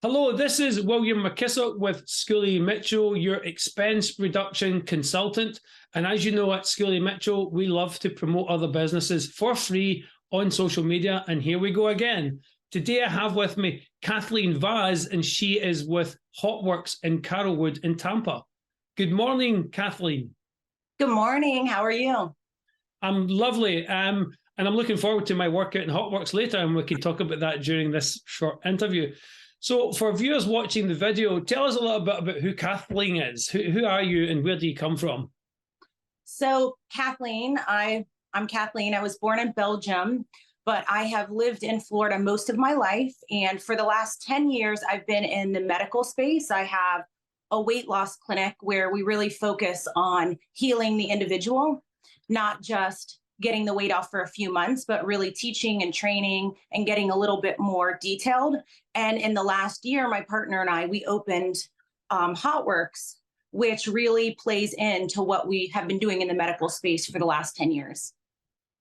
Hello, this is William McKissock with Schooley Mitchell, your expense reduction consultant. And as you know, at Schooley Mitchell, we love to promote other businesses for free on social media. And here we go again. Today I have with me Kathleen Vaes, and she is with Hotworx in Carrollwood in Tampa. Good morning, Kathleen. Good morning. How are you? I'm lovely. And I'm looking forward to my workout in Hotworx later, and we can talk about that during this short interview. So for viewers watching the video, tell us a little bit about who Kathleen is. Who are you and where do you come from? So Kathleen, I'm Kathleen. I was born in Belgium, but I have lived in Florida most of my life. And for the last 10 years, I've been in the medical space. I have a weight loss clinic where we really focus on healing the individual, not just getting the weight off for a few months, but really teaching and training and getting a little bit more detailed. And in the last year, my partner and I, we opened Hotworx, which really plays into what we have been doing in the medical space for the last 10 years.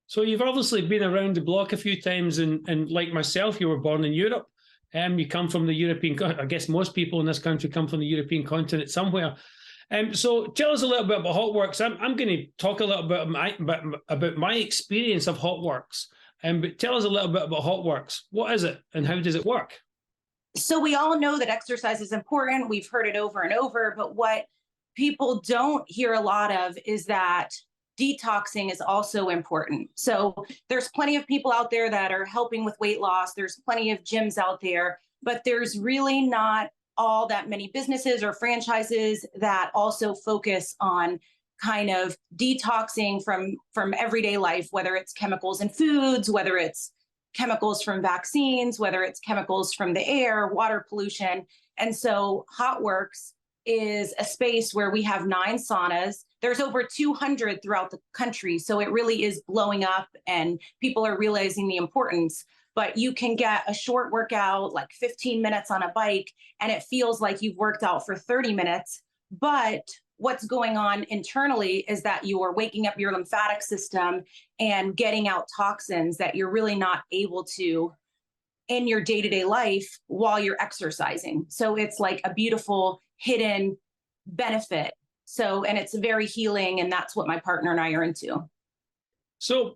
So you've obviously been around the block a few times, and like myself, you were born in Europe. You come from the European, I guess most people in this country come from the European continent somewhere. So tell us a little bit about Hotworx. I'm going to talk a little bit about my experience of Hotworx. But tell us a little bit about Hotworx. What is it and how does it work? So we all know that exercise is important. We've heard it over and over, but what people don't hear a lot of is that detoxing is also important. So there's plenty of people out there that are helping with weight loss. There's plenty of gyms out there, but there's really not all that many businesses or franchises that also focus on kind of detoxing from everyday life, whether it's chemicals in foods, whether it's chemicals from vaccines, whether it's chemicals from the air, water pollution. And so Hotworx is a space where we have 9 saunas. There's over 200 throughout the country. So it really is blowing up and people are realizing the importance. But you can get a short workout, like 15 minutes on a bike, and it feels like you've worked out for 30 minutes. But what's going on internally is that you are waking up your lymphatic system and getting out toxins that you're really not able to in your day-to-day life while you're exercising. So it's like a beautiful hidden benefit. So, and it's very healing, and that's what my partner and I are into. So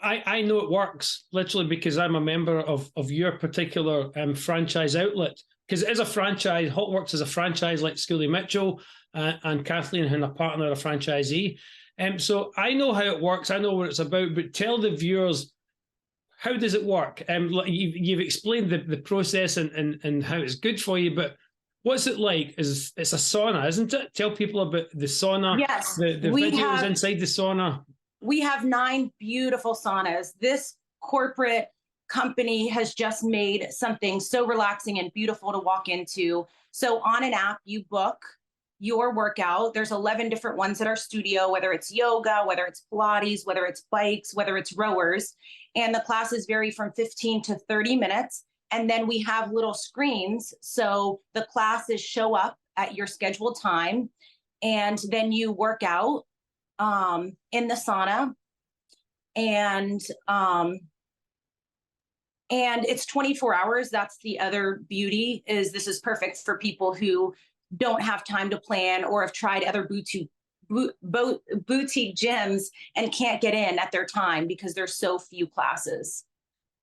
I know it works literally because I'm a member of your particular franchise outlet. Because as a franchise, Hotworx is a franchise like Schooley Mitchell, and Kathleen and her partner are a franchisee. So I know how it works. I know what it's about. But tell the viewers, how does it work? You've explained the process and how it's good for you, but what's it like? It's a sauna, isn't it? Tell people about the sauna. Yes, the videos inside the sauna. We have 9 beautiful saunas. This corporate company has just made something so relaxing and beautiful to walk into. So on an app, you book your workout. There's 11 different ones at our studio, whether it's yoga, whether it's Pilates, whether it's bikes, whether it's rowers. And the classes vary from 15 to 30 minutes. And then we have little screens. So the classes show up at your scheduled time. And then you work out in the sauna, and it's 24 hours. That's the other beauty, is this is perfect for people who don't have time to plan or have tried other boutique gyms and can't get in at their time because there's so few classes.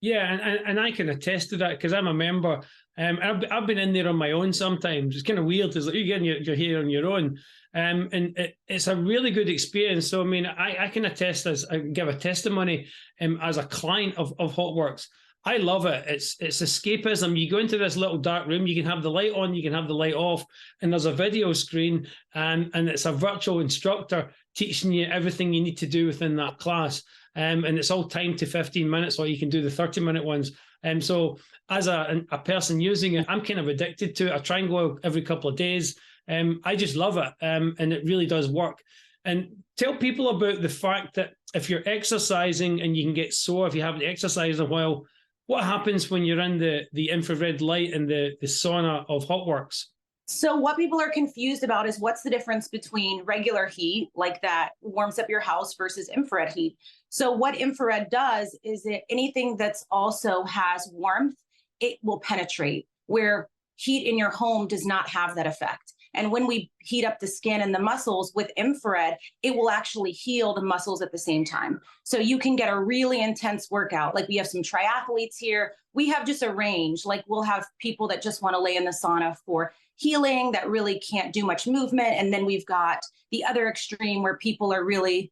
Yeah, and I can attest to that because I'm a member. I've been in there on my own sometimes. It's kind of weird. It's like you're getting your hair on your own. And it's a really good experience. So, I mean, I can attest as I give a testimony as a client of Hotworx. I love it. It's escapism. You go into this little dark room, you can have the light on, you can have the light off, and there's a video screen, and it's a virtual instructor teaching you everything you need to do within that class. And it's all timed to 15 minutes, or you can do the 30-minute ones. So as a person using it, I'm kind of addicted to it. I try and go out every couple of days. I just love it, and it really does work. And tell people about the fact that if you're exercising and you can get sore if you haven't exercised in a while, what happens when you're in the infrared light and the sauna of Hotworx? So what people are confused about is what's the difference between regular heat, like that warms up your house, versus infrared heat. So what infrared does is anything that's also has warmth, it will penetrate, where heat in your home does not have that effect. And when we heat up the skin and the muscles with infrared, it will actually heal the muscles at the same time. So you can get a really intense workout. Like we have some triathletes here. We have just a range. Like we'll have people that just want to lay in the sauna for healing, that really can't do much movement. And then we've got the other extreme where people are really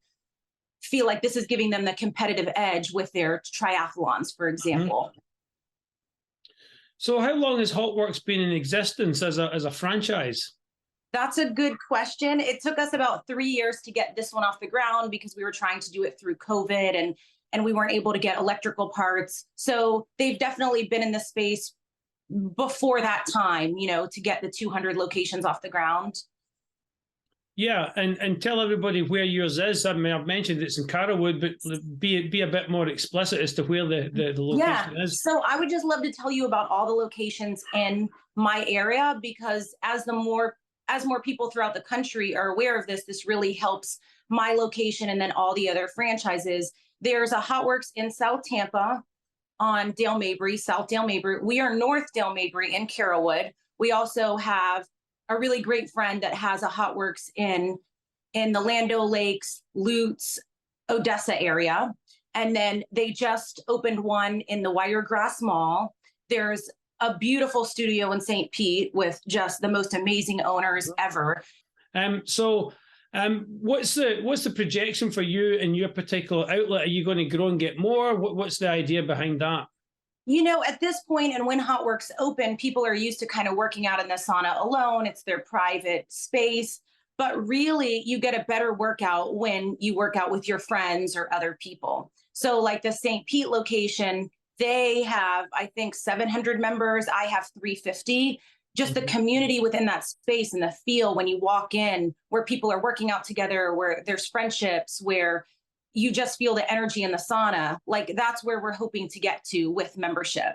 feel like this is giving them the competitive edge with their triathlons, for example. Mm-hmm. So how long has Hotworx been in existence as a franchise? That's a good question. It took us about 3 years to get this one off the ground because we were trying to do it through COVID and we weren't able to get electrical parts. So they've definitely been in the space before that time, you know, to get the 200 locations off the ground. Yeah, and tell everybody where yours is. I mean, I've mentioned it's in Carrowood, but be a bit more explicit as to where the location is. So I would just love to tell you about all the locations in my area, because as more people throughout the country are aware of this, this really helps my location and then all the other franchises. There's a Hotworx in South Tampa on Dale Mabry, South Dale Mabry. We are North Dale Mabry in Carrowood. We also have a really great friend that has a Hotworx in the Lando Lakes, Lutz, Odessa area. And then they just opened one in the Wiregrass Mall. There's a beautiful studio in St. Pete with just the most amazing owners ever. What's the projection for you and your particular outlet? Are you going to grow and get more? What's the idea behind that? You know, at this point, and when Hotworx opened, people are used to kind of working out in the sauna alone. It's their private space. But really, you get a better workout when you work out with your friends or other people. So like the St. Pete location, they have, I think, 700 members. I have 350. Just the community within that space and the feel when you walk in, where people are working out together, where there's friendships, where you just feel the energy in the sauna. Like that's where we're hoping to get to with membership.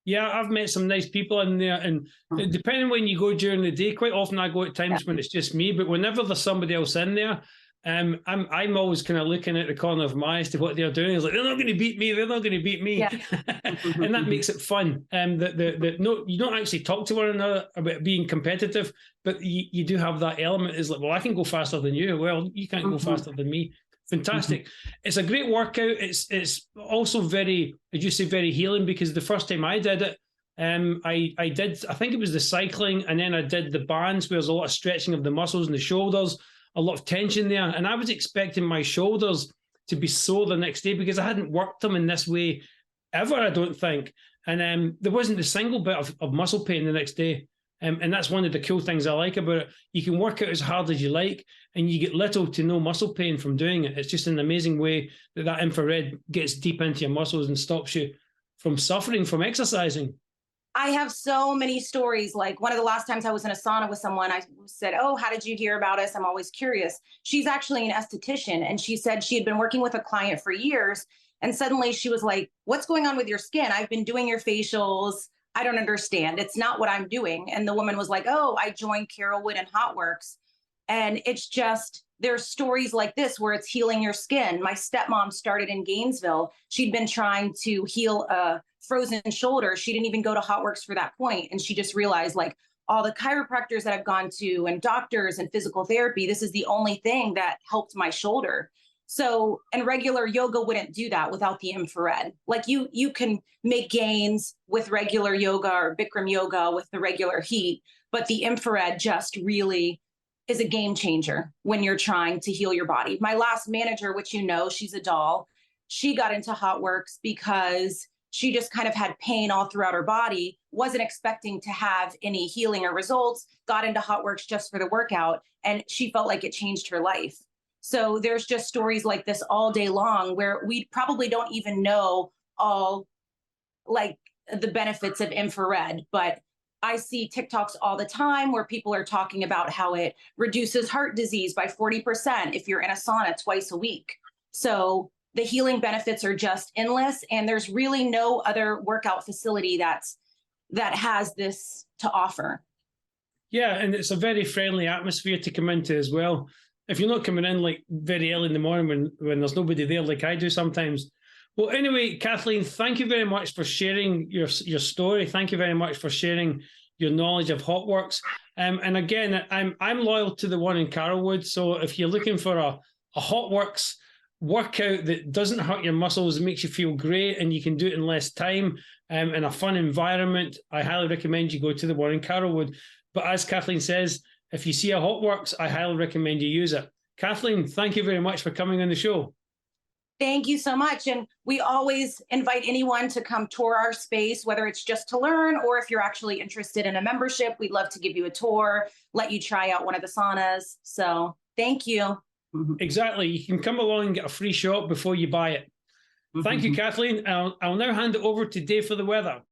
Yeah, I've met some nice people in there, and depending when you go during the day, quite often I go at times when it's just me, but whenever there's somebody else in there, I'm always kind of looking at the corner of my eyes to what they're doing. It's like, they're not going to beat me. They're not going to beat me. Yeah. And that makes it fun. No, you don't actually talk to one another about being competitive, but you do have that element. Is like, well, I can go faster than you. Well, you can't go faster than me. Fantastic. It's a great workout. It's also very, as you say, very healing, because the first time I did it, I think it was the cycling, and then I did the bands where there's a lot of stretching of the muscles and the shoulders, a lot of tension there. And I was expecting my shoulders to be sore the next day because I hadn't worked them in this way ever, I don't think. And there wasn't a single bit of muscle pain the next day. And that's one of the cool things I like about it. You can work out as hard as you like, and you get little to no muscle pain from doing it. It's just an amazing way that infrared gets deep into your muscles and stops you from suffering from exercising. I have so many stories. Like one of the last times I was in a sauna with someone, I said, "Oh, how did you hear about us? I'm always curious." She's actually an esthetician, and she said she had been working with a client for years. And suddenly she was like, "What's going on with your skin? I've been doing your facials. I don't understand. It's not what I'm doing." And the woman was like, "Oh, I joined Carrowood and Hotworx." And it's just, there's stories like this where it's healing your skin. My stepmom started in Gainesville. She'd been trying to heal a frozen shoulder. She didn't even go to Hotworx for that point. And she just realized, like, all the chiropractors that I've gone to and doctors and physical therapy, this is the only thing that helped my shoulder. So, and regular yoga wouldn't do that without the infrared. Like you can make gains with regular yoga or Bikram yoga with the regular heat, but the infrared just really is a game changer when you're trying to heal your body. My last manager, which you know, she's a doll, she got into Hotworx because she just kind of had pain all throughout her body, wasn't expecting to have any healing or results, got into Hotworx just for the workout, and she felt like it changed her life. So there's just stories like this all day long where we probably don't even know all like the benefits of infrared, but I see TikToks all the time where people are talking about how it reduces heart disease by 40% if you're in a sauna twice a week. So the healing benefits are just endless, and there's really no other workout facility that has this to offer. Yeah, and it's a very friendly atmosphere to come into as well. If you're not coming in like very early in the morning when there's nobody there like I do sometimes. Well, anyway, Kathleen, thank you very much for sharing your story. Thank you very much for sharing your knowledge of Hotworx. And again, I'm loyal to the one in Carrollwood. So if you're looking for a Hotworx workout that doesn't hurt your muscles, makes you feel great, and you can do it in less time, in a fun environment, I highly recommend you go to the one in Carrollwood. But as Kathleen says, if you see a Hotworx, I highly recommend you use it. Kathleen, thank you very much for coming on the show. Thank you so much. And we always invite anyone to come tour our space, whether it's just to learn or if you're actually interested in a membership, we'd love to give you a tour, let you try out one of the saunas. So thank you. Exactly. You can come along and get a free shot before you buy it. Thank you, Kathleen. I'll now hand it over to Dave for the weather.